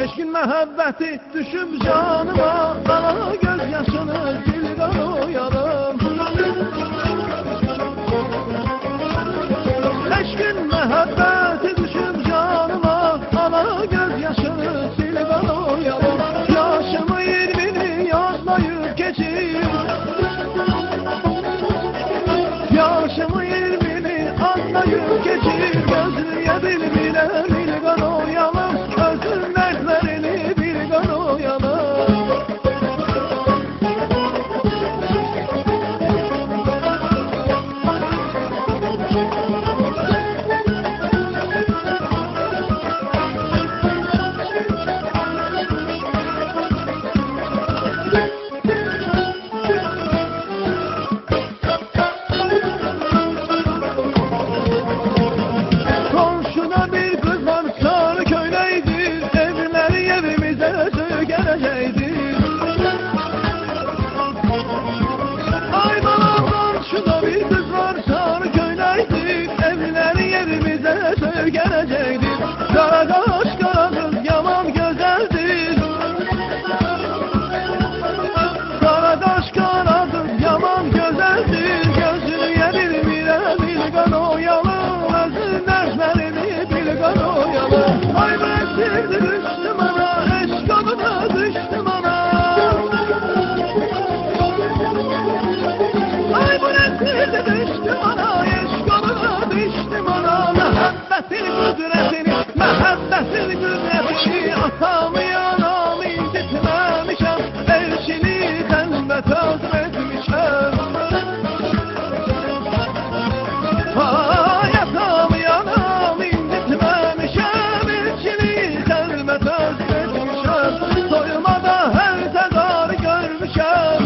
Eşkin məhəbbəti düşüb canıma, qana göz yaşını dildən uyalım. Eşkin məhəbbəti düşüb canıma, qana göz yaşını dildən uyalım. Yaşımı 20'ni yazmayıb keçir, yaşımı 20'ni anlayıb keçir. Gözlüyə bilmirəm dildən uyalım, özün nəzlərini bildən uyalım. Komşuda bir kız var, sarı köynəkdir, evləri evimizə söygənəcəkdir. Ay balam, komşuda bir kız var, sarı köynəkdir, evləri evimizə söygənəcəkdir. Qara qaş, qara qız yaman gözəldir, qara qaş, qara qız yaman gözəldir. Gözlüyə bilmirəm bilqan oyalım, özün dərslərini bilqan oyalım. Ay mən sevdi düşdüm ana, eşq adına düşdüm ana. Ay bu nə sevdi düşdüm ana, eşq adına düşdüm ana. Məhəbbətin qüdrətini, məhəbbətin qüdrətini atamı yanamı incitməmişəm, elçini xəlvət azm etmişəm. Ay atamı yanamı incitməmişəm, elçini xəlvət azm etmişəm. Soyumada hər tədarı görmüşəm,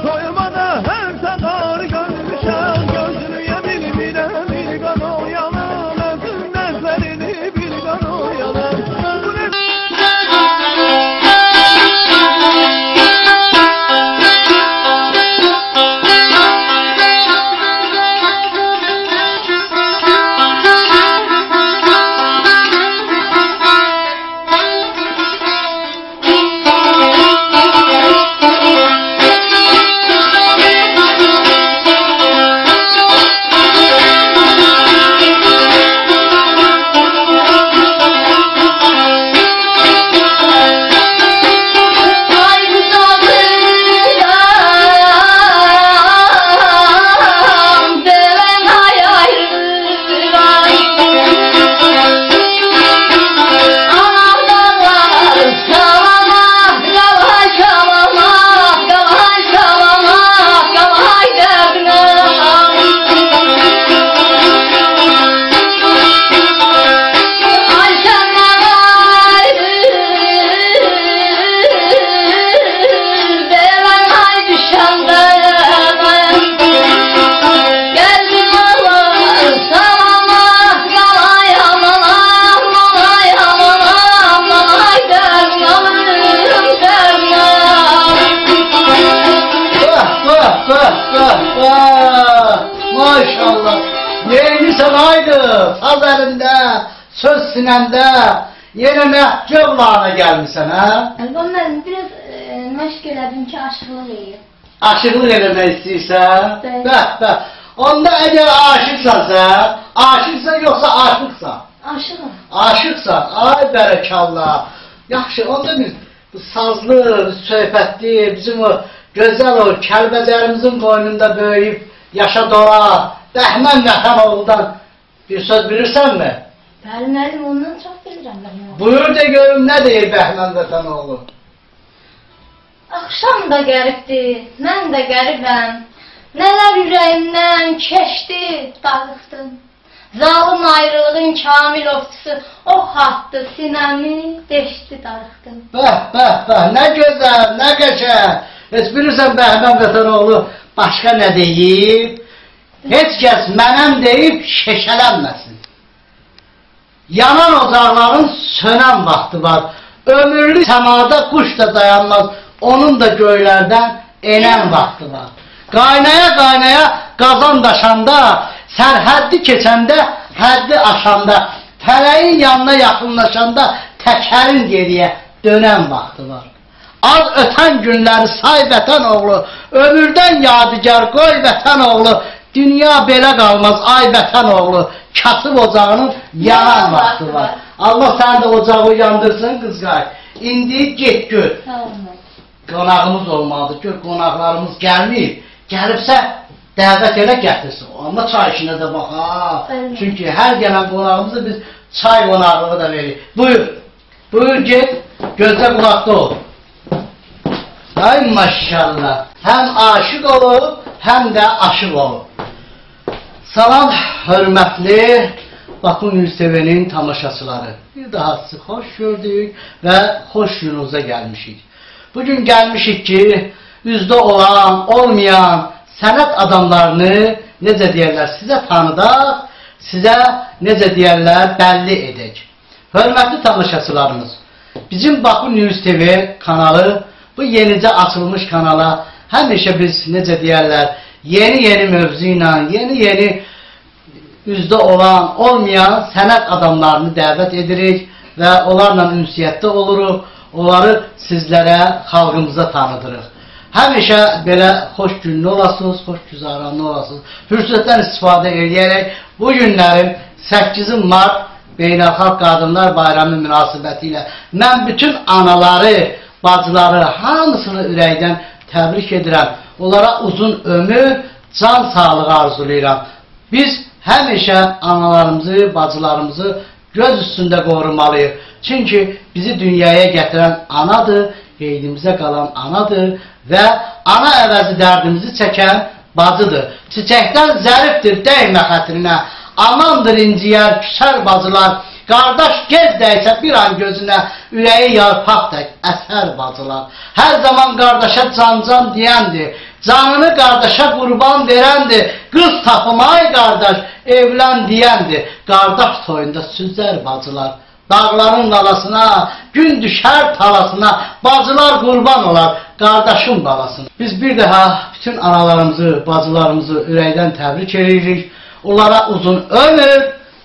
soyumada hər tədarı görmüşəm. Gözlüyə bilmirəm bilqan oyalım, özün nəzlərini bilqan oyalım. Bu nə maşallah. Neymişsən haydi, saz əlində, söz sinəndə, yenə məhcə ulağına gəlmişsən, hə? Əlbəm mən biraz məşq elədim ki, aşıqlıq eləyim. Aşıqlıq eləmək istəyirsən? Bəli. Bəh. Onda əgər aşıqsansa, aşıqsan yoxsa aşıqsan? Aşığım. Aşıqsan, ay bərəkallah. Yaxşı, onda biz bu sazlı, söhbətli, bizim o gözəl o Kəlbəcərimizin qoynunda böyüyüb yaşa dora, Bəhmən Vətənoğlu'dan bir söz bilirsənmi? Bəli, müəllim, ondan çox bilirəm mən. Buyur de görüm, nə deyir Bəhmən Vətənoğlu? Axşam da qəribdir, mən də qəribəm. Nələr ürəyimdən keçdi, darıxdım. Zalım ayrılığın kamil ovçusu, o hattı sinəmi, deşdi, darıxdım. Bəh, nə gözəl, nə qəşəng. Heç bilirsən Bəhmən Vətənoğlu başqa nə deyib? heç kəs mənəm deyib şeşələnməsin. Yanan ocaqların sönən vaxtı var. Ömürlü səmada quş da dayanmaz, onun da göylərdən enən vaxtı var. Qaynaya qazan daşanda, sərhəddi keçəndə, həddi aşanda, fələyin yanına yaxınlaşanda təkərin geriyə dönən vaxtı var. Az ötən günləri say vətən oğlu, ömürdən yadigar qoy vətən oğlu, dünya belə qalmaz ay vətən oğlu, kasıb ocağının yanan vaxtı var. Allah sən də ocağı yandırsın qızqay. İndi get gör. Qonağımız olmalıdır, gör qonaqlarımız gəlməyib. Gəlibsə dəvət elə gətirsin. Amma çay işinə də bax ha. Çünki hər gələn qonağımızı biz çay qonaqlığı da veririk. Buyur. Buyur get, gözlə qulaqda ol. Ay maşallah. Həm aşıq olub, həm də aşıq olub. Salam, hörmətli Bakı News TV-nin tamaşaçıları. Bir daha sizi xoş gördük və xoş gününüzə gəlmişik. Bugün gəlmişik ki, üzdə olan, olmayan sənət adamlarını necə deyərlər sizə tanıdaq, sizə necə deyərlər bəlli edək. Hörmətli tamaşaçılarımız, bizim Bakı News TV kanalı, bu yenicə açılmış kanala həmişə biz necə deyərlər, yeni mövzu ilə, yeni üzdə olan, olmayan sənət adamlarını dəvət edirik və onlarla ünsiyyətdə oluruq, onları sizlərə, xalqımıza tanıdırıq. Həmişə belə xoş günlü olasınız, xoş güzaranlı olasınız. Fürsətdən istifadə edərək bu günlərin 8 mart Beynəlxalq Qadınlar Bayramı münasibəti ilə mən bütün anaları, bacıları, hamısını ürəkdən təbrik edirəm. Onlara uzun ömür, can sağlığı arzulayıram. Biz həmişə analarımızı, bacılarımızı göz üstündə qorumalıyıq. Çünki bizi dünyaya gətirən anadır, qeydimizə qalan anadır və ana əvəzi dərdimizi çəkən bacıdır. Çiçəkdən zərifdir, dəymə xətrinə, amandır inciyər, küsər bacılar, qardaş gez dəysə bir an gözünə, ürəyi yarpaq tək, əsər bacılar. Hər zaman qardaşa can deyəndir, canını qardaşa qurban verəndir, qız tapım ay qardaş, evlən deyəndir, qardaş toyunda süzər bacılar. Dağların qalasına, gün düşər talasına, bacılar qurban olar, qardaşın balasına. Biz bir daha bütün analarımızı, bacılarımızı ürəkdən təbrik edirik, onlara uzun ömür,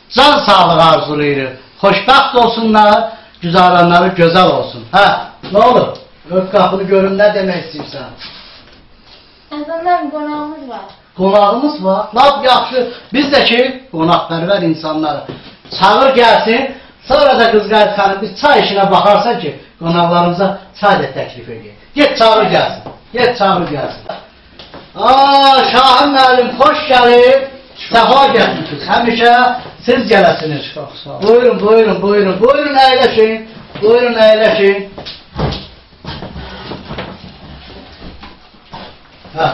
can sağlığı arzulayırıq. Xoşbəxt olsunlar, güzaranları gözəl olsun. Hə, nə olur? Öp qapını görün, nə demək istəyirsən? Əzəməm, qonağımız var. Qonağımız var, lap yaxşı. Biz də ki, qonaqpərvər insanları çağır gəlsin, sonra da qızqayıb xanım biz çay işinə baxarsan ki, qonaqlarımıza çay da təklif edək. Get çağır gəlsin, get çağır gəlsin. Şahım müəllim, xoş gəlib, səfa gəlmişsiniz. Həmişə siz gələsiniz. Çox sağ olun. Buyurun əyləşin, buyurun əyləşin. Hə,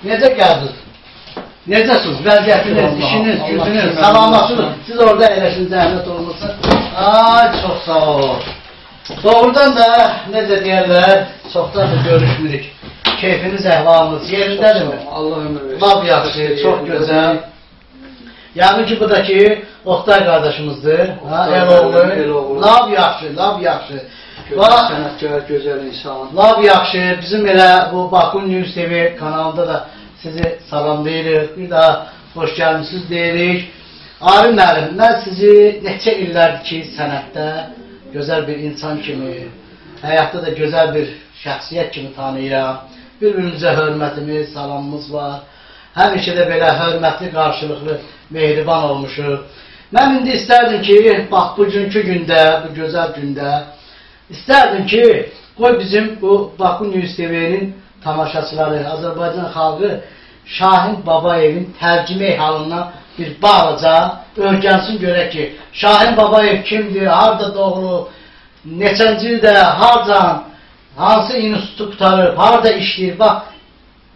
necə gəldiniz? Necəsiniz? Vəziyyətiniz, işiniz, gücünüz, salamatınız. Siz orada əyləşin, zəhmət olmasın. Ay, çox sağ ol. Doğrudan da, necə deyərlər, çoxdan da görüşmürük. Keyfiniz, əhvalınız yerindədirmi? Allah ömür versin. Lap yaxşı, çox gözəl. Yəni ki, bu da ki, Oktay qardaşımızdır. Eloğlu. Lap yaxşı. Sənətkar, gözəl insan. Lap yaxşı. Bizim elə bu Bakı News TV kanalında da sizi salamlayırıq. Bir daha xoş gəlmişsiniz deyirik. Arif müəllim, mən sizi neçə illərdir ki, sənətdə gözəl bir insan kimi, həyatda da gözəl bir şəxsiyyət kimi tanıyıram. Bir-birimizə hörmətimiz, salamımız var. Həmişə də belə hörmətli, qarşılıqlı, mehriban olmuşuq. Mən indi istərdim ki, bax bugünkü gündə, bu gözəl gündə, istərdim ki, qoy bizim bu Bakı News TV-nin tamaşaçıları, Azərbaycan xalqı Şahin Babayevin tərcümə halından bir bağlıca öyrənsin görək ki, Şahin Babayev kimdir, harada doğulub, neçənci ildə, harcan, hansı institut qutarıb, harada işləyir, bax,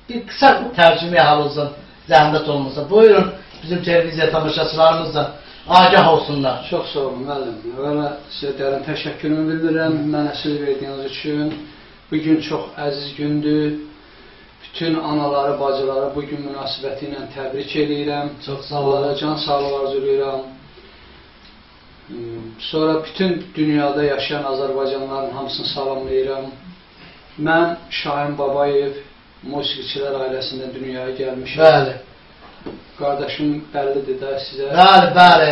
bir qısa tərcümə halınızdan zəhmət olmasa. Buyurun, bizim televiziya tamaşaçılarımız da agah olsunlar. Çox sağ olun, müəllim. Əvvəla sizə dərin təşəkkürümü bildirirəm mənə söz verdiyiniz üçün. Bugün çox əziz gündür. bütün anaları, bacıları bugün münasibəti ilə təbrik edirəm. Çox sağ olun. Onlara can sağlığı arzulayıram. Sonra bütün dünyada yaşayan Azərbaycanlıların hamısını salamlayıram. Mən Şahin Babayev musiqiçilər ailəsində dünyaya gəlmişəm. Bəli. Qardaşım bəllidir də sizə. Bəli, bəli.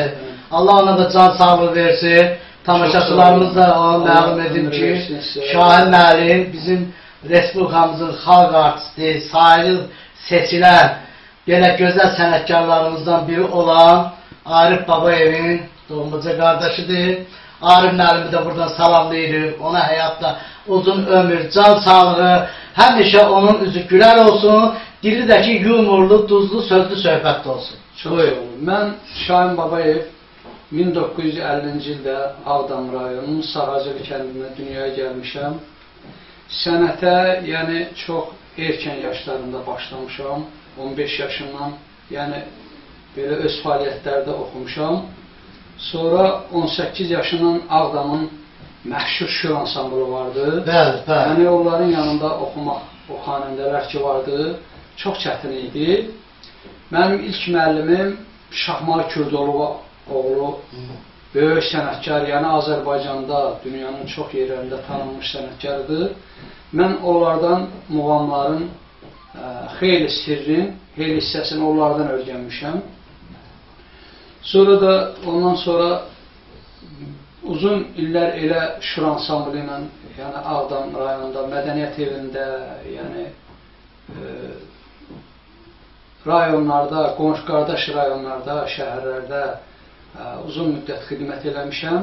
Allah ona da can sağlığı versin. Tamaşaçılarımız da ona məlum edim ki, Şahin müəllim bizim Respublikamızın xalq artisti, sayılı seçilən belə gözəl sənətkarlarımızdan biri olan Arif Babayevin doğmaca qardaşıdır. Arif müəllimi də buradan salamlayırıq. Ona həyatda uzun ömür, can sağlığı, həmişə onun üzü gülər olsun, dili də ki yumurlu, duzlu, sözlü söhbətdə olsun. Çox sağ olun. Mən Şahin Babayev 1950-ci ildə Ağdam rayonunun Sağacılı kəndində dünyaya gəlmişəm. Sənətə, yəni çox erkən yaşlarımda başlamışam. 15 yaşından, yəni belə öz fəaliyyətlərdə oxumuşam. Sonra 18 yaşından Ağdamın məşhur şur ansamblı vardı. Bəli, bəli. Yəni onların yanında oxumaq, o xanəndələr ki vardı, çox çətin idi. Mənim ilk müəllimim Şahmar Kürdolova oğlu, böyük sənətkar, yəni Azərbaycanda, dünyanın çox yerlərində tanınmış sənətkardır. Mən onlardan muğamların xeyli sirrin, xeyli hissəsini onlardan öyrənmişəm. Sonra da ondan sonra uzun illər elə şur ansamblı ilə, yəni Ağdam rayonunda, Mədəniyyət evində, yəni rayonlarda, qonşu qardaş rayonlarda, şəhərlərdə uzun müddət xidmət eləmişəm.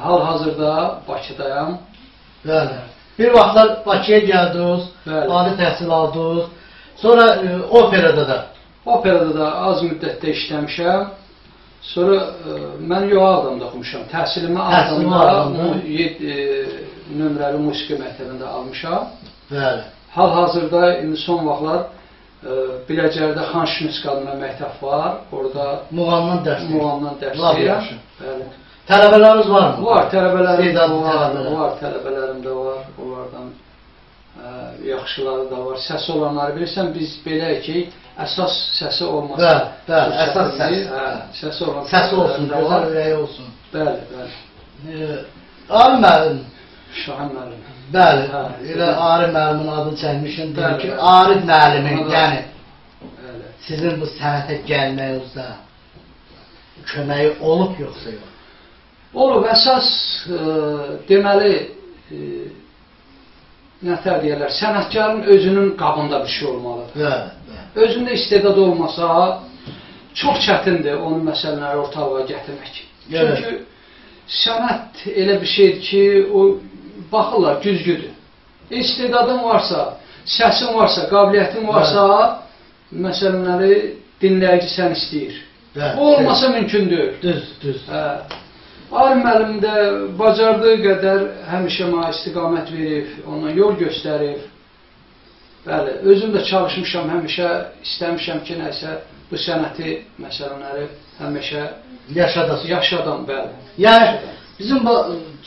Hal-hazırda Bakıdayam. Bəli. Bir vaxtlar Bakıya gəldiniz, ali təhsil aldınız. Sonra operada da. Operada da az müddətdə işləmişəm. Sonra mən Ağdamda oxumuşam. Təhsilimi Ağdamda nömrəli musiqi məktəbində almışam. Bəli. Hal-hazırda indi son vaxtlar Biləcərdə Xan Şünüsk adına məktəb var. Orada muğamdan dərs deyirəm. Bəli. Tələbələriniz var mı? Var, tələbələrim də var. Onlardan yaxşıları da var. Səsi olanları bilirsən, biz beləyik ki, əsas səsi olmasa. Bəli, əsas səsi. Səsi olan. Səsi olsun, gözəl ürəyi olsun. Bəli, bəli. Arif müəllim. Şahin müəllim. Bəli, elə Arif müəllimin adını çəkmişim. Deyir ki, Arif müəllimin, yəni sizin bu sənətə gəlməyinizdə köməyi olub yoxsa yox? Olub, əsas deməli, nətər deyərlər, sənətkarın özünün qabında bir şey olmalıdır. Özündə istedad olmasa, çox çətindir onun məsələləri ortalığa gətirmək. Çünki sənət elə bir şeydir ki, o baxırlar, güzgüdür. İstedadın varsa, səsin varsa, qabiliyyətin varsa, məsələləri dinləyici sən istəyir. O olmasa mümkün deyil. Düz. Arif müəllim də bacardığı qədər həmişə mənə istiqamət verib, ona yol göstərib. Bəli, özüm də çalışmışam, həmişə istəmişəm ki, nəsə bu sənəti məsələləri həmişə yaşadan, bəli. Yəni, bizim bu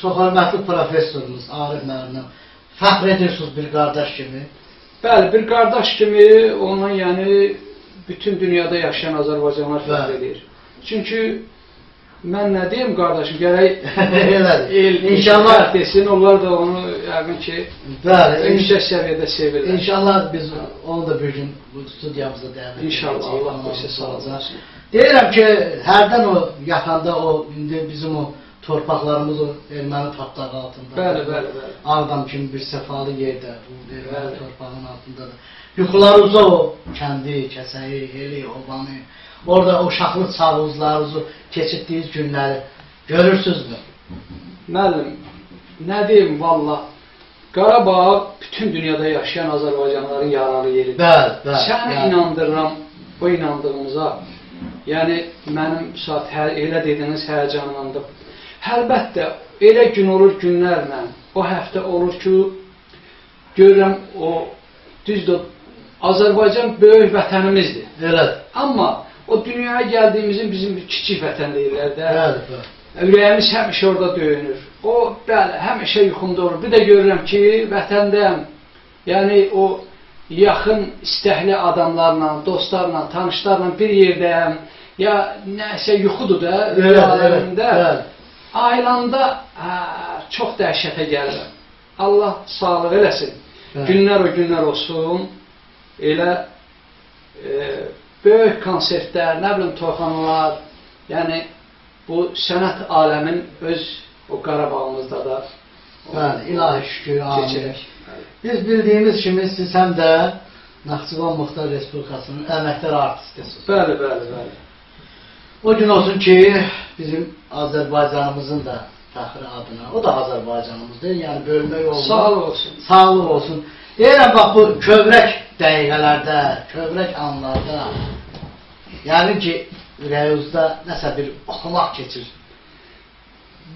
çox hörmətli professorumuz Arif müəllimlə fəxr edirsiniz bir qardaş kimi. Bəli, bir qardaş kimi ona, yəni, bütün dünyada yaşayan Azərbaycanlar fəxr edir. Çünki mən nə deyim qardaşım, gərək İnşallah desin, onlar da onu yəqin ki, yüksək səviyyədə sevirlər. İnşallah biz onu da bir gün bu studiyamıza dəvət edəcəyik. İnşallah, Allah qoysa sağlayacaq. Deyirəm ki, hərdən o yatanda o, indi bizim o torpaqlarımız o erməni tapdağı altında. Bəli. Ağdam kimi bir səfalı yerdə, bu erməni torpağının altındadır. Yuxularınızda o kəndi, kəsəyi, heli, obanı, orada o şaxlı çağızlarınızı keçirtdiyiniz günləri görürsünüzmü? Müəllim, nə deyim, valla, Qarabağ bütün dünyada yaşayan Azərbaycanların yaralı yeridir. Bəli. Səni inandırıram o inandığımıza. Yəni, mənim saat elə dediniz, həyəcanlandım. Əlbəttə, elə gün olur günlərlə, o həftə olur ki, görürəm o, düzdür, Azərbaycan böyük vətənimizdir. Elədir. Amma o dünyaya gəldiyimizin bizim bir kiçik vətən deyirlər də. Bəli. Ürəyimiz həmişə orada döyünür. O, bəli, həmişə yuxumda olur. Bir də görürəm ki, vətəndəyəm. Yəni, o yaxın, istəkli adamlarla, dostlarla, tanışlarla bir yerdəyəm, ya nəsə yuxudur da, rüyalarında, ayılanda çox dəhşətə gəlirəm. Allah sağlıq eləsin. Günlər o günlər olsun, elə böyük konsertlər, nə bilim, toyxanalar, yəni bu sənət aləmin öz o Qarabağımızda da ilahi şükür, amin. Biz bildiyimiz kimi siz həm də Naxçıvan Muxtar Respublikasının əməkdar artistisiniz. Bəli, bəli, bəli. O gün olsun ki, bizim Azərbaycanımızın da fəxri adına, o da Azərbaycanımızdır, yəni bölmək olmaz. Sağlıq olsun. Sağlıq olsun. Deyirəm, bax bu kövrək dəqiqələrdə, kövrək anlarda, yəni ki, ürəyinizdə nəsə bir oxumaq keçir.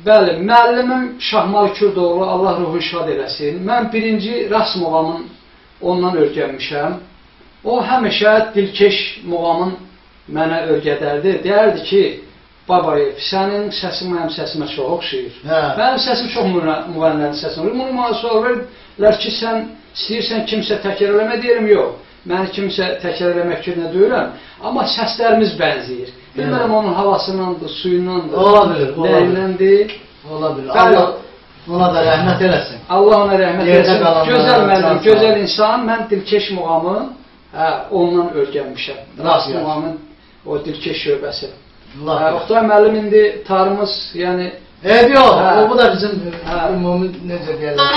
Bəli, müəllimim Şahmal Kürdoğlu, Allah ruhu şad eləsin. Mən birinci Ras muğamın ondan öyrənmişəm. O həmişə dilkeş muğamın mənə öyrədərdi. Deyərdi ki, babayı, sənin səsin mənim səsimə çox oxşayır. Mənim səsim çox müğənnilərin səsim olur. Bunu mənə sorurlar ki, sən istəyirsən kimsə təkrar eləmə, deyirəm, yox. Mən kimsə təkrar eləmək fikrinə deyirəm, amma səslərimiz bənzəyir. Bilmərəm onun havasındandır, suyundandır, nəyindəndir. Ola bilir. Allah ona da rəhmət eləsin. Allah ona rəhmət eləsin. Gözəl müəllim, gözəl insan. Mən dilkeş muğamı ondan öyrənmişəm. Ras muğamın o dilkeş şöbəsi. Oxtay müəllim indi tarımız, yəni... Yox, bu da bizim ümumi necə deyərlər.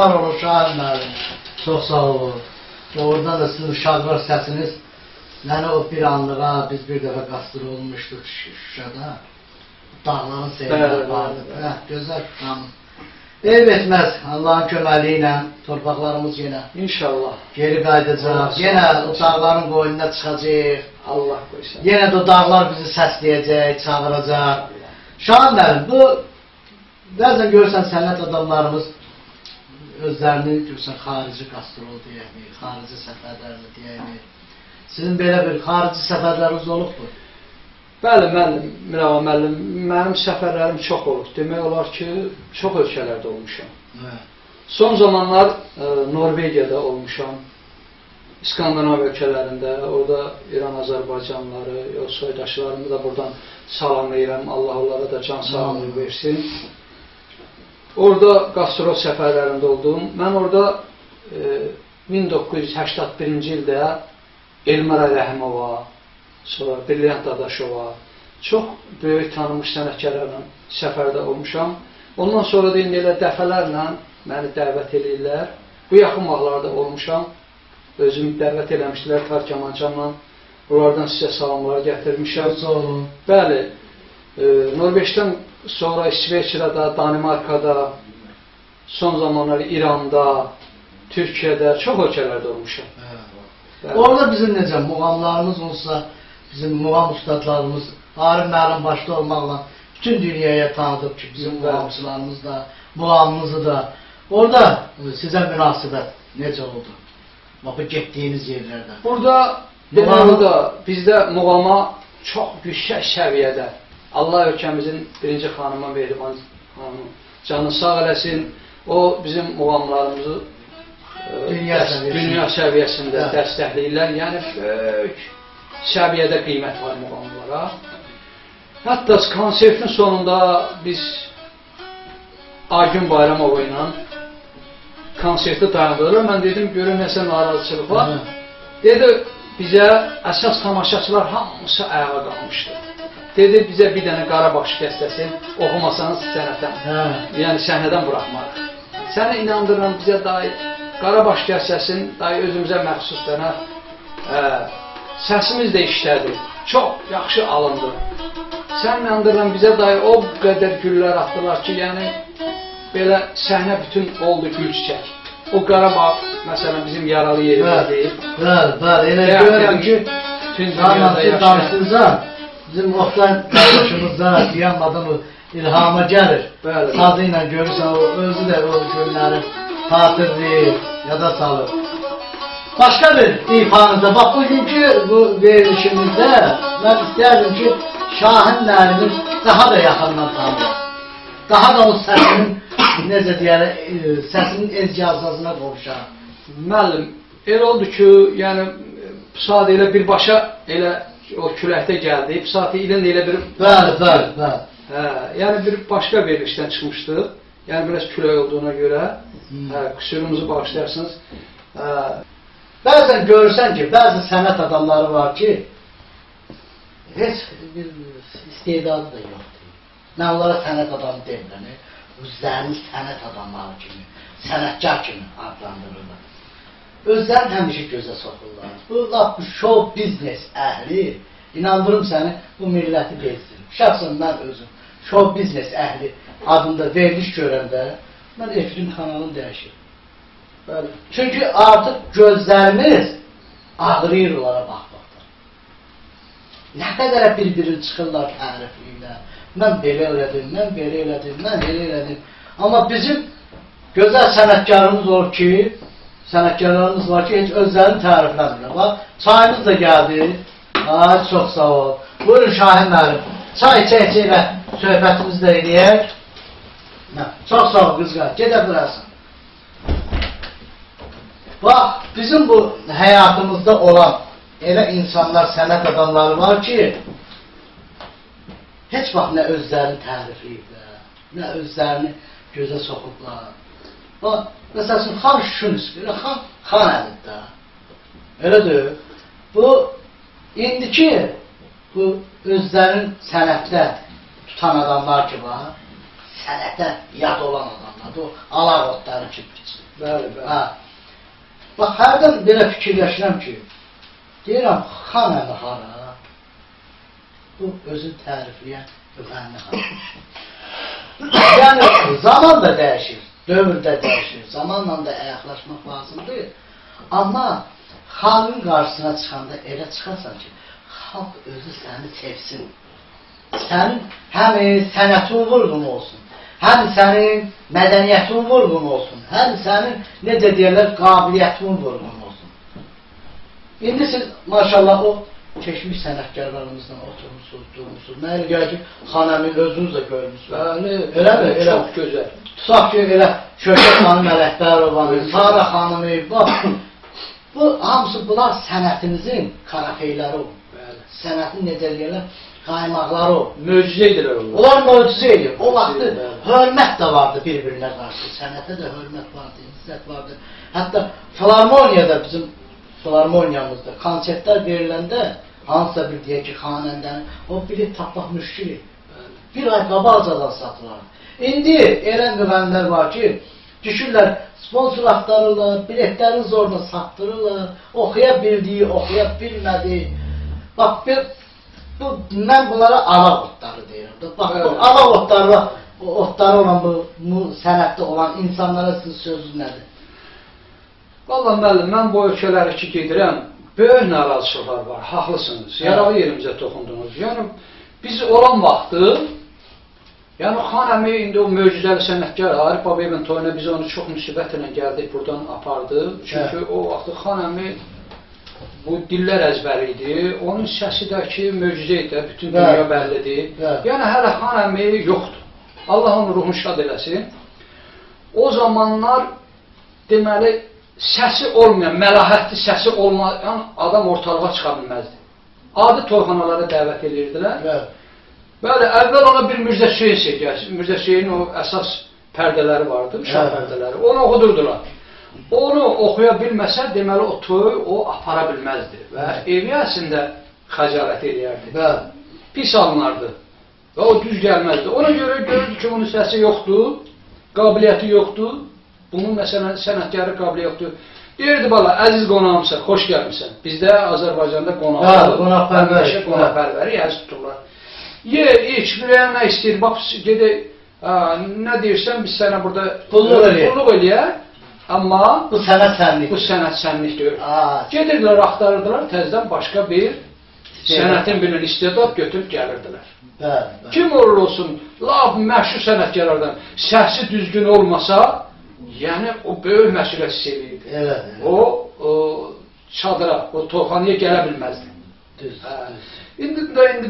Var olun Şahin müəllim. Çox sağ olun. Oradan da sizin uşaqlar səsiniz məni o bir anlığa biz bir dəfə qasdır olmuşduq Şuşada. Dağların seyirləri vardı. Gözəl Şuşamız. Ev etməz Allahın köməliyi ilə torpaqlarımız yenə İnşallah. geri qayıdacaq. Yenə o dağların qoynuna çıxacaq. Allah qoysun. Yenə də o dağlar bizi səsləyəcək, çağıracaq. Şahin müəllim, bu bəzən görürsən sənət adamlarımız özlərini görürsən xarici qastrol deyəkmi, xarici səfərlərini deyəkmi. Sizin belə bir xarici səfərləriniz olubdur? Bəli, Mirava müəllim, mənim səfərlərim çox olub. Demək olar ki, çox ölkələrdə olmuşam. Son zamanlar Norvegiyada olmuşam. İskandinav ölkələrində, orada İran Azərbaycanlıları, soydaşlarımı da buradan salamlayıram. Allah onlara da can sağlığı versin. Orada qastrol səfərlərində oldum. Mən orada 1981-ci ildə Elmira Rəhimova, sonra Brilliant Dadaşova, çox böyük tanınmış sənətkarlarla səfərdə olmuşam. Ondan sonra da indi elə dəfələrlə məni dəvət edirlər. Bu yaxın vaxtlarda olmuşam. Özümü dəvət eləmişdilər Tarkamancanla. Onlardan sizə salamlar gətirmişəm. Bəli, Norveçdən sonra İsveçrədə, Danimarkada, son zamanlar İranda, Türkiyədə, çox ölkələrdə olmuşam. Orada bizim necə muğamlarımız olsa, bizim muğam ustadlarımız, Arif müəllim başda olmaqla bütün dünyaya tanıdıq ki, bizim muğamçılarımız da, muğamımızı da. Orada sizə münasibət necə oldu? Bu getdiyiniz yerlərdə. Burada deməli da bizdə muğama çox yüksək səviyyədə. Allah ölkəmizin birinci xanımı Mehriban xanımı canı sağ eləsin. O bizim muğamlarımızı dünya səviyyəsində dəstəkləyirlər. Yəni böyük səviyyədə qiymət var muğamlara. Hətta konsertin sonunda biz Aygün Bayramova ilə konserti dayandırır. Mən dedim, görün nəsə narazıçılıq var. Dedi, bizə əsas tamaşaçılar hamısı ayağa qalmışdı. Dedi, bizə bir dənə Qarabağ şikəstəsi oxumasanız sənətdən, yəni səhnədən buraxmarıq. Səni inandırıram, bizə dair Qarabağ şikəstəsinin dair özümüzə məxsus dənə səsimiz də işlədi. Çox yaxşı alındı. Sən inandırıram, bizə dair o qədər güllər atdılar ki, yəni belə səhnə bütün oldu gül çiçək. O Qarabağ, məsələn, bizim yaralı yerimizdir. Bəli, elə görürəm ki, danışdığınızda bizim Oxtay qardaşımızda dayanmadan o ilhama gəlir. Sadı ilə görürsən, özü də o günləri xatırlayır, yada salır. Başqa bir ifanızda, bax bugünkü bu verilişimizdə mən istərdim ki, Şahin müəllimi daha da yaxından tanıyaq. Daha da o səsinin, necə deyələ, səsinin ezcazazına qovuşaq. Müəllim, elə oldu ki, yəni, bu saat elə birbaşa elə o küləkdə gəldi, bu saat ilin elə bir... Bəli. Yəni, bir başqa verilişdən çıxmışdıq. Yəni, biraz külək olduğuna görə, qüsurumuzu bağışlayarsınız. Bəzən görürsən ki, bəzi sənət adamları var ki, heç bir istedadı da yoxdur. Mən onlara sənət adamı demirəm. Özlərini sənət adamları kimi, sənətkar kimi adlandırırlar. Özlərini həmişə gözə soxurlar. Bu show biznes əhli, inandırım səni, bu milləti bezdir. Şəxsən mən özüm, show biznes əhli adında veriliş görəndə, mən efrin kanalını dəyişir. Çünki artıq gözlərimiz ağrıyır onlara baxmaqda. Nə qədər bir-birini çıxırlar tərifliyirlər. Mən belə elədim, mən belə elədim, mən belə elədim. Amma bizim gözəl sənətkarımız olur ki, sənətkarlarımız var ki, heç özlərini tərifləmirlər. Bax, çayımız da gəldi. Ay, çox sağ ol. Buyurun Şahin müəllim. Çay içə-içə ilə söhbətimizi də edək. Çox sağ ol qızlar, gedə bilərsən. Bax, bizim bu həyatımızda olan elə insanlar, sənət adamları var ki, heç vaxt nə özlərini tərifləyiblər, nə özlərini gözə soxublar. Bax, məsəl üçün, Xan Şüşünüz, Xan Əlidə. Elədir. Bu, indiki bu özlərin sənətdə tutan adamlar ki var, sənətə yad olan adamlar, o alaq otları kimi keçir. Bəli, bəli. Ha. Bax, hərdən belə fikirləşirəm ki, deyirəm, xan əmi hara, bu özü tərifləyən müğənni hara. Yəni, zaman da dəyişir, dövr də dəyişir, zamanla da əyaqlaşmaq lazımdır. Amma xanın qarşısına çıxanda elə çıxarsan ki, xalq özü səni sevsin. Sənin həm sənətin vurğun olsun, həm sənin mədəniyyətin vurğun olsun, həm sənin, necə deyərlər, qabiliyyətin vurğun olsun. İndi siz, maşallah, o keçmiş sənətkarlarımızdan oturmuşsunuz, durmuşsunuz. Mənə elə gəlir ki, xanəmin özünüz də görmüşsünüz. Bəli, eləmi? Çox gözəl. Tutaq ki, elə Şöhrət xanım Ələkbərovanı, Sara xanımı, bax, bu hamısı bunlar sənətimizin karafeyləri olur. Sənətin necə deyirlər, qaymaqları olur. Möcüzə edirlər onlar. Onlar möcüzə edir. O vaxtı hörmət də vardı bir-birinə qarşı. Sənətə də hörmət vardı, izzət vardı. Hətta filarmoniyada, bizim filarmoniyamızda konsertlər veriləndə, hansısa bir deyək ki, xanəndəni, o bilet tapmaq müşkil. Bir ay qabaqcadan satılar. İndi elə müğənnilər var ki, düşürlər, sponsor axtarırlar, biletlərini zorla satdırırlar, oxuya bildiyi, oxuya bilmədiyi. Bax, mən bunlara alaq otları deyirəm. Bax, bu alaq otları olan, bu sənətdə olan insanlara sizin sözünüz nədir? Vallahi müəllim, mən bu ölkələri ki gedirəm, böyük narazılıqlar var, haqlısınız, yaralı yerimizə toxundunuz. Yəni, biz olan vaxtı, yəni xan əmi indi o möcüzəli sənətkar Arif Babayevin toyuna biz onu çox müsibətlə gəldik, buradan apardıq. Çünki o vaxtı xan əmi bu dillər əzbəri idi, onun səsidəki möcüzə idi, bütün dünya bəllidir. Yəni hələ xan əmi yoxdur. Allah onun ruhunu şad eləsin. O zamanlar deməli səsi olmayan, məlahətli səsi olmayan adam ortalığa çıxa bilməzdi. Adi toyxanalara dəvət edirdilər. Bəli, əvvəl ona bir Mirzə Hüseyin seçəcək. Mirzə Hüseynin o əsas pərdələri vardı, şah pərdələri. Onu oxudurdular. Onu oxuya bilməsə, deməli o toyu o apara bilməzdi və evi əslində xəcalət edərdi. Pis alınardı və o düz gəlməzdi. Ona görə görürdü ki, onun səsi yoxdur, qabiliyyəti yoxdur. Bunun məsələn sənətkarı qabiliyyəti yoxdur. Deyirdi bala, əziz qonağımsan, xoş gəlmişsən. Bizdə Azərbaycanda qonaqpərvəri əziz tuturlar. Ye, iç, biləyən nə istəyir, bax, gedək, nə deyirsən, biz sənə burada pulluq eləyək. Amma bu sənət sənlik. Bu sənət sənlikdir. Gedirdilər, axtarırdılar, təzdən başqa bir sənətin bir istedad götürüb gəlirdilər. Kim olur olsun, laf məşhur sənətkarlardan səsi düzgün olmasa, yəni o böyük məsuliyyət sevirdi. O çadıra, o toyxanaya gələ bilməzdi. İndi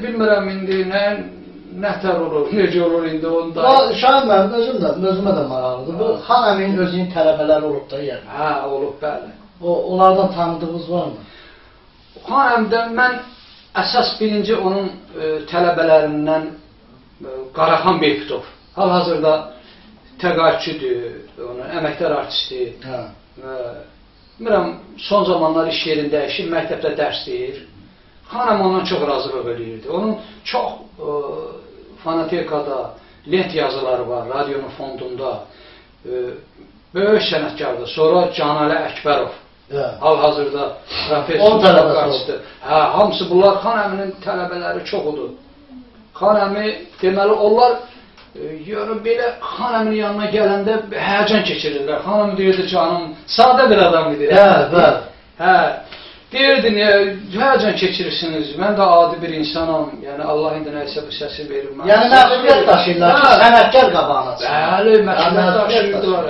bilmirəm, indi nətər olur, necə olur indi onda. Şahin mənim özümə də maraqlıdır. Bu xan əminin özünün tələbələri olub da yəni. Hə, olub, bəli. Onlardan tanıdığınız varmı? Xan əmdən mən əsas birinci onun tələbələrindən Qaraxan Beyputov. Hal-hazırda təqaüdçüdür, əməkdar artistdir. Bilmirəm, son zamanlar iş yerində işin məktəbdə dərs deyir. Xanəm ondan çox razılıq eləyirdi. Onun çox fonotekada lent yazıları var, radionun fondunda. Böyük sənətkardır. Sonra Canalə Əkbərov. Hal-hazırda professor. Hamısı bunlar Xan əminin tələbələri çoxudur. Xan əmi, deməli, onlar belə Xan əminin yanına gələndə həyəcan keçirirlər. Xan əmi deyirdi canım, sadə bir adam idi. Deyirdi, həyəcan keçirirsiniz, mən də adi bir insanam, yəni Allah indi nəysə bu səsi verir. Yəni məsuliyyət daşıyırlar ki, sənətkar qabağına çıxır. Bəli, məsuliyyət daşıyırdılar.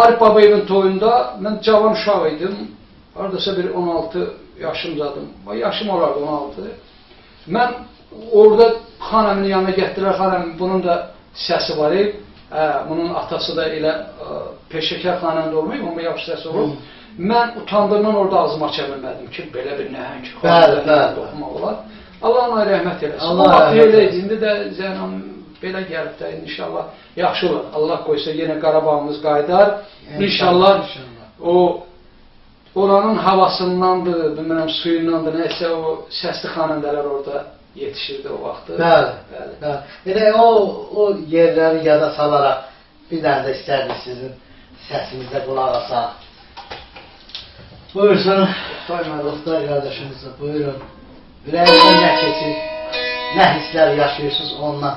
Arif Babayevin toyunda mən cavan uşaq idim, haradasa bir 16 yaşımdadım, yaşım olardı 16. Mən orada Xan əminin yanına gətirirlər, Xan əmin bunun da səsi var, bunun atası da elə peşəkar xanəndə olmayıb, amma yaxşı səsi olub. Mən utandığımdan orada ağzımı aça bilmədim ki, belə bir nəhəng xanəndə toxumaq olar. Allah ona rəhmət eləsin. O vaxt elə idi, indi də Zeynam belə gəlib də inşallah yaxşı olur. Allah qoysa yenə Qarabağımız qaydar. İnşallah o oranın havasındandır, bilmirəm suyundandır, nəysə o səsli xanəndələr orada yetişirdi o vaxtı. Bəli, bəli. Elə o yerləri yada salaraq bir dənə də istərdik sizin səsinizdə qulaq asaq. Buyursun, Oktay qardaşımız da buyurun. Ürəyinizdə nə keçir, nə hisslər yaşayırsınız onunla?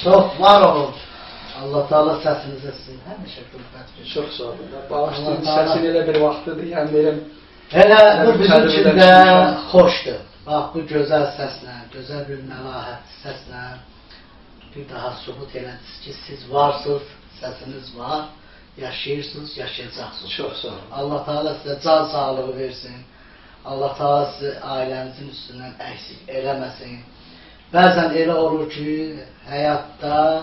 Çox var olun. Allah Taala səsinizə sizin həmişə qüvvət versin. Çox sağ olun. Bağışlayın, səsin elə bir vaxtıdır, yəni deyirəm. Elə bu bizim üçün də xoşdur. Bax, bu gözəl səslə, gözəl bir məlahət səslə bir daha sübut elədiniz ki, siz varsınız, səsiniz var, yaşayırsınız, yaşayacaqsınız. Çox sağ olun. Allah Taala sizə can sağlığı versin. Allah Taala sizi ailənizin üstündən əksik eləməsin. Bəzən elə olur ki, həyatda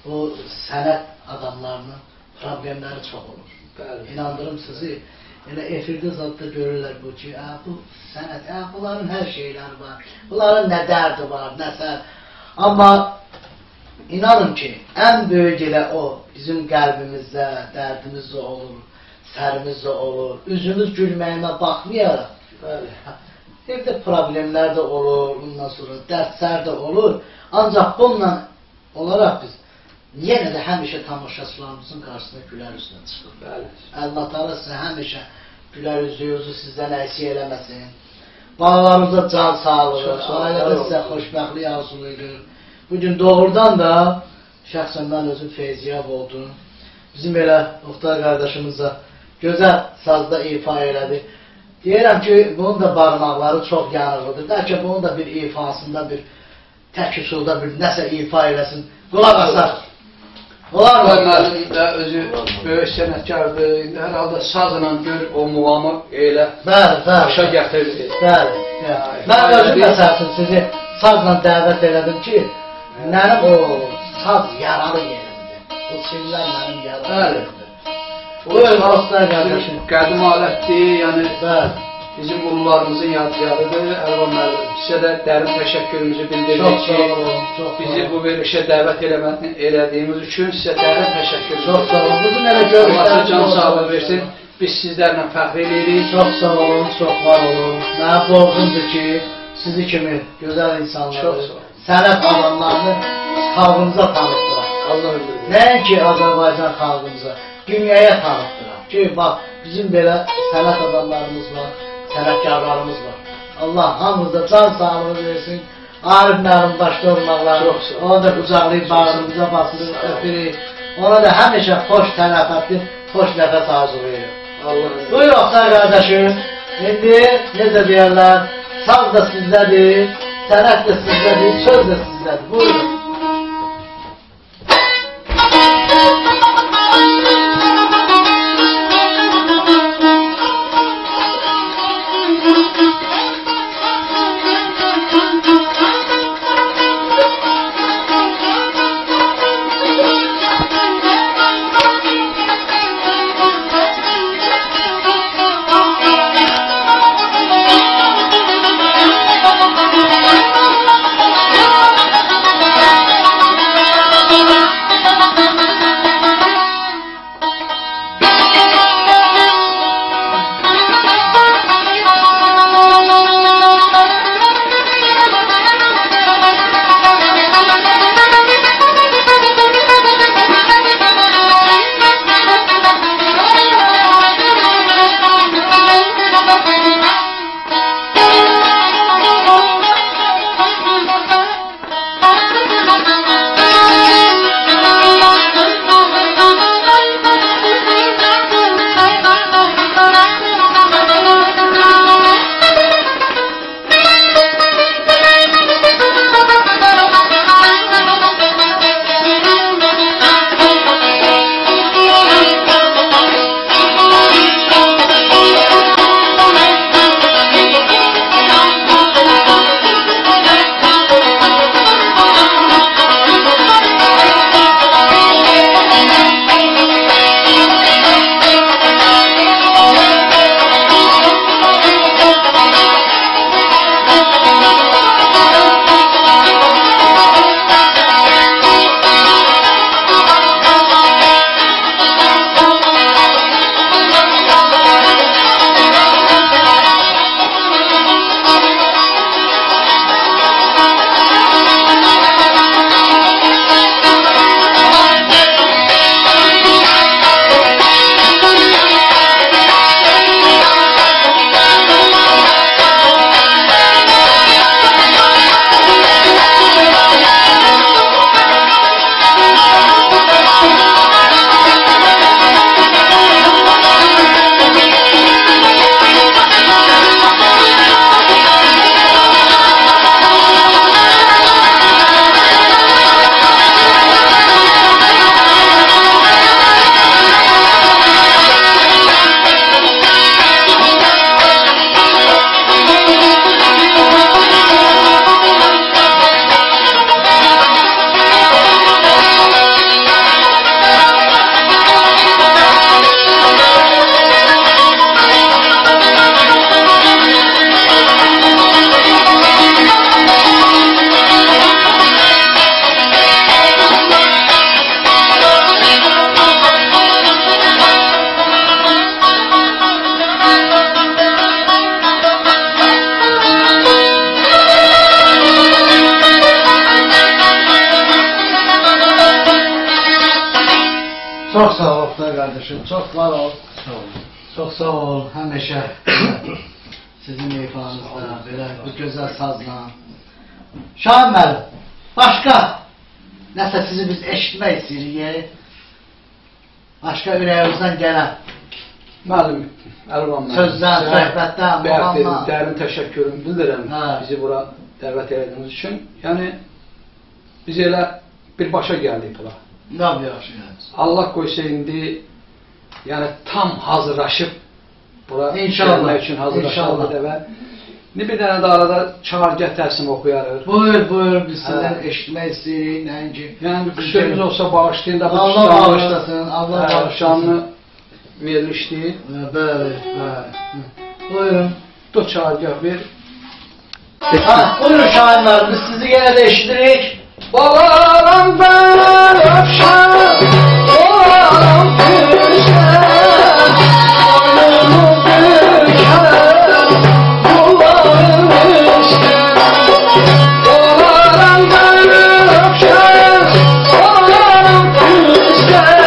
bu sənət adamlarının problemləri çox olur. Bəli. İnandırım sizi, elə efirdə zadda görürlər bu ki, bu sənət, bunların hər şeyləri var, bunların nə dərdi var, nəsə. Amma inanın ki, ən böyük elə o bizim qəlbimizdə, dərdimizdə olur, sərimizdə olur, üzümüz gülməyinə baxmayaraq. Bəli. Evdə problemlər də olur, ondan sonra dərslər də olur. Ancaq bununla olaraq biz yenə də həmişə tamaşaçılarımızın qarşısında gülər üzlə çıxır. Bəli. Allah Taala sizə həmişə gülər üzlüyünüzü sizdən əksik eləməsin. Balalarınıza can sağlığı, ailədə sizə xoşbəxtlik arzulayır. Bugün doğrudan da şəxsən mən özüm feyziyab oldum. Bizim elə Muxtar qardaşımız da gözəl sazda ifa elədi. Deyirəm ki, bunun da barmaqları çox yanıqlıdır. Bəlkə bunun da bir ifasında, bir tək usulda bir nəsə ifa eləsin. Qulaq asar. Olar mı? Müəllim də özü böyük sənətkardır. Hər halda sazla gör o muğamı elə başa gətirdi. Bəli. Mən özüm məsəlsin sizi sazla dəvət elədim ki, mənim o saz yaralı yerimdir. O çinlər mənim yaralı yerimdir. Buyurun, Aslan qardaşım. Qədim alətdir, yəni Bəli. bizim ulularımızın yadigarıdır. Əlvan müəllim, sizə də dərin təşəkkürümüzü bildiririk ki, bizi bu verilişə dəvət elədiyimiz üçün sizə dərin təşəkkür Çox sağ olun. Bizim elə Allah görüşlərimiz can sağlığı versin. Biz sizlərlə fəxr edirik. Çox sağ olun, çox var olun. Mənə borcumdur ki, sizi kimi gözəl insanları, sənət adamlarını xalqımıza tanıtdılar. Allah ömür versin. Nəinki Azərbaycan xalqımıza, dünyaya tanıtdılar. Ki, bax, bizim belə sənət adamlarımız var, sənətkarlarımız var. Allah hamımıza can sağlığı versin. Arif müəllim başda olmaqla, onu da qucaqlayıb bağrımıza basırıq, öpürük. Ona da həmişə xoş tənəfətli, xoş nəfəs arzulayırıq. Buyur Oxtar qardaşım, indi necə deyərlər, saz da sizdədir, sənət də sizdədir, söz də sizdədir. Buyurun. kardeşim. Çok var ol. Çok sağ ol. Həmişə sizin ifanızda, belə bu gözəl sazla. Şahin müəllim, başqa nəsə sizi biz eşitmək istəyirik. Başqa ürəyimizdən gələn Müəllim, Əlvan müəllim. sözdən, söhbətdən, muğamla. Dərin təşəkkürümü bildirirəm Hə. bizi bura dəvət etdiyiniz üçün. Yəni, biz elə birbaşa gəldik bura. Nə yaxşı gəldiniz. Allah qoysa indi, yəni tam hazırlaşıb bura İnşallah, gəlmək üçün hazırlaşalım inşallah. da və bir dənə də arada çağırgah tərsimi oxuyarıq. Buyur, biz sizdən Hə. eşitmək istəyirik, nəinki. Yəni, qüsurumuz olsa bağışlayın da bu Allah bağışlasın, Allah bağışlasın. şanlı verilişdi. Bəli. Buyurun. Bu çağırgah ver. Buyurun şahinler, biz sizi yine de eşitirik. Balaram ben akşam, balaram düşer, boynumu büker, yollarım işler. Balaram ben akşam, balaram düşer,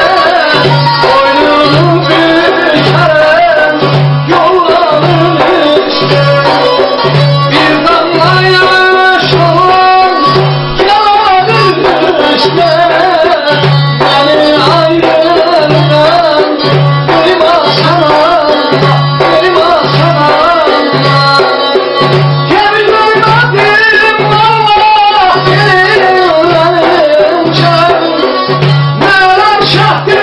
boynumu büker, yollarım işler. Bir damla yaş olan beni ayrıldan kıyma sana, kıyma sana. Yemin duymadım Allah dilim can. Merak şahtim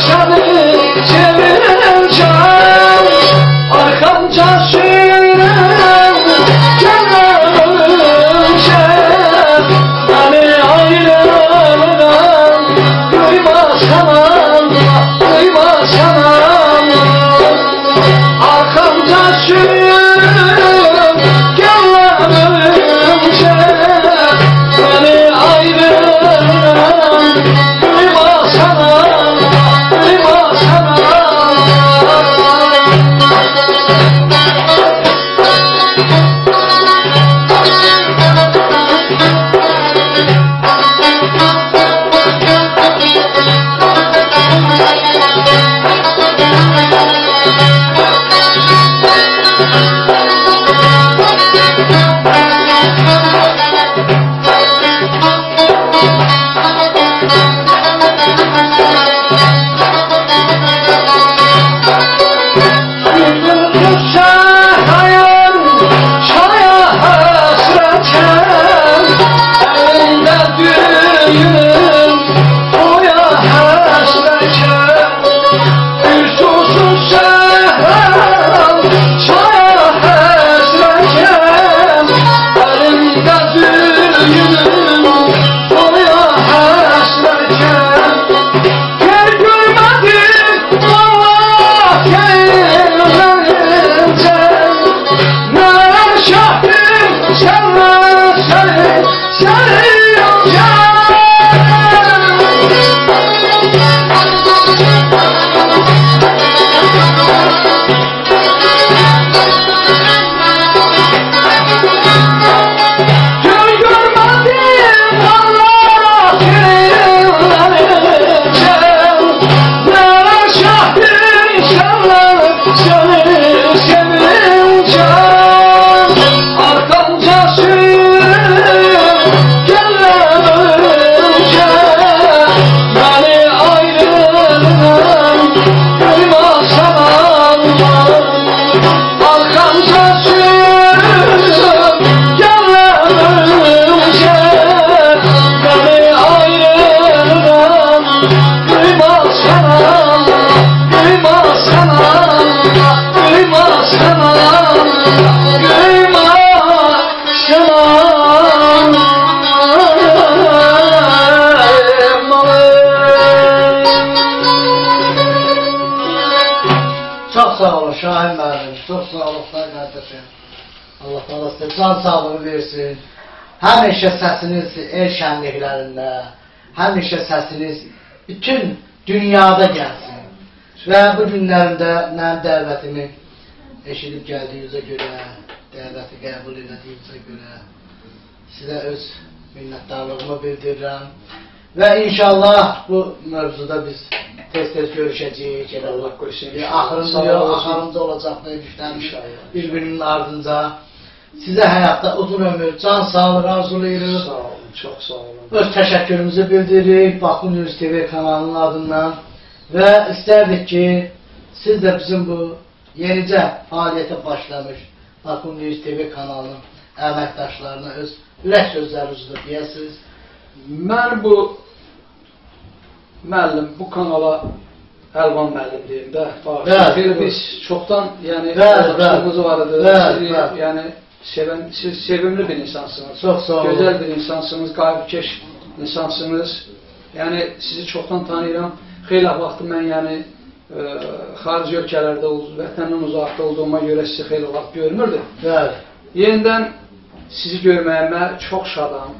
canım senin can. Arkamca sürün, Allah Teala sizə can sağlığı versin. Həmişə səsiniz el şənliklərində, həmişə səsiniz bütün dünyada gəlsin. Və bu günlərində mənim dəvətimi eşidib gəldiyinizə görə, dəvəti qəbul edildiyinizə görə sizə öz minnətdarlığımı bildirirəm. Və inşallah bu mövzuda biz tez-tez görüşəcəyik. Allah qoysun. Axırıncı olacaq bir-birinin ardınca. Sizə həyatda uzun ömür, can sağlığı arzulayırıq. Sağ olun, çox sağ olun. Öz təşəkkürümüzü bildiririk Bakı News TV kanalının adından. Və istərdik ki, siz də bizim bu yenicə fəaliyyətə başlamış Bakı News TV kanalının əməkdaşlarına öz ürək sözlərinizi deyəsiniz. Mən bu müəllim, bu kanala Əlvan müəllim deyim də. Biz çoxdan, yəni, dostluğumuz var idi. Yəni, siz sevimli bir insansınız. Çox sağ olun. Gözəl bir insansınız, qayıbkeş insansınız. Yəni, sizi çoxdan tanıyıram. Xeyli vaxtı mən, yəni, xarici ölkələrdə, vətəndən uzaqda olduğuma görə sizi xeyli vaxt görmürdüm. Yenidən sizi görməyimə çox şadam.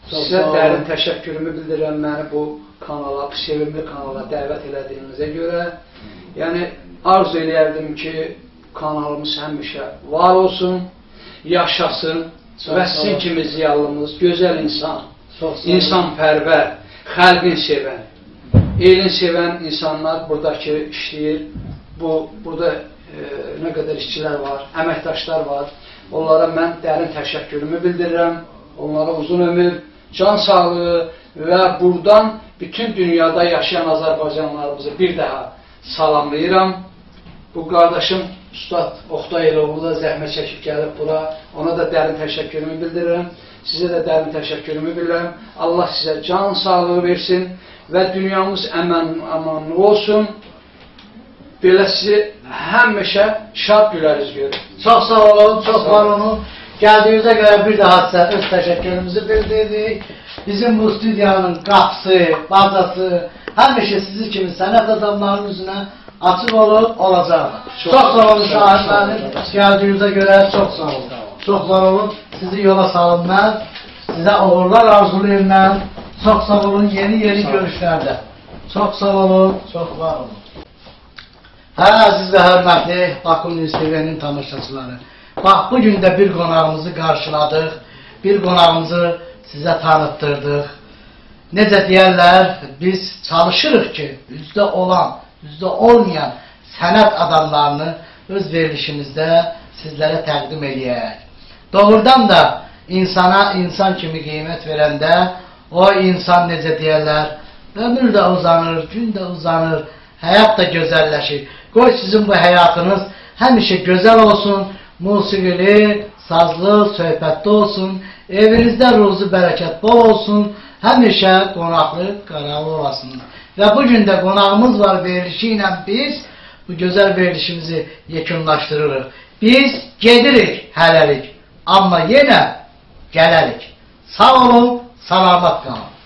Sizə dərin təşəkkürümü bildirirəm məni bu kanala, bu sevimli kanala dəvət elədiyinizə görə. Yəni, arzu eləyərdim ki, kanalımız həmişə var olsun, yaşasın və sizin kimi ziyalımız, gözəl insan, insanpərvər, xəlqin sevən, elin sevən insanlar buradakı işləyir. Burada nə qədər işçilər var, əməkdaşlar var. Onlara mən dərin təşəkkürümü bildirirəm. Onlara uzun ömür, can sağlığı və buradan bütün dünyada yaşayan Azərbaycanlarımızı bir daha salamlayıram. Bu qardaşım Ustad Oxtayeloğlu da zəhmət çəkib gəlib bura. Ona da dərin təşəkkürümü bildirirəm. Sizə də dərin təşəkkürümü bildirirəm. Allah sizə can sağlığı versin və dünyamız əmanlı olsun. Belə sizi həmişə şad güləriz görür. Çox sağ olun, çox var olun. Gəldiyinizə görə bir daha sizə öz təşəkkürümüzü bildirdik. Bizim bu studiyanın qapısı, bazası həmişə sizi kimi sənət adamlarının üzünə açıq olub, olacaq. Çox sağ olun Şahin mənim. Gəldiyinizə görə çox sağ olun. Çox var olun. Sizi yola salın mən. Sizə uğurlar arzulayın mən. Çox sağ olun yeni görüşlərdə. Çox sağ olun, çox var olun. Əziz və hörmətli Bakı News TV-nin tamaşaçıları. Bax, bugün də bir qonağımızı qarşıladıq, bir qonağımızı sizə tanıtdırdıq. Necə deyərlər, biz çalışırıq ki, üzdə olan, üzdə olmayan sənət adamlarını öz verilişimizdə sizlərə təqdim edək. Doğrudan da insana insan kimi qiymət verəndə, o insan necə deyərlər, ömür də uzanır, gün də uzanır, həyat da gözəlləşir. Qoy sizin bu həyatınız həmişə gözəl olsun, musiqili, sazlı, söhbətli olsun, evinizdə ruzu bərəkət bol olsun, həmişə qonaqlı, qaralı olasınız. Və bugün də qonağımız var verilişi ilə biz bu gözəl verilişimizi yekunlaşdırırıq. Biz gedirik hələlik, amma yenə gələrik. Sağ olun, salamat qalın.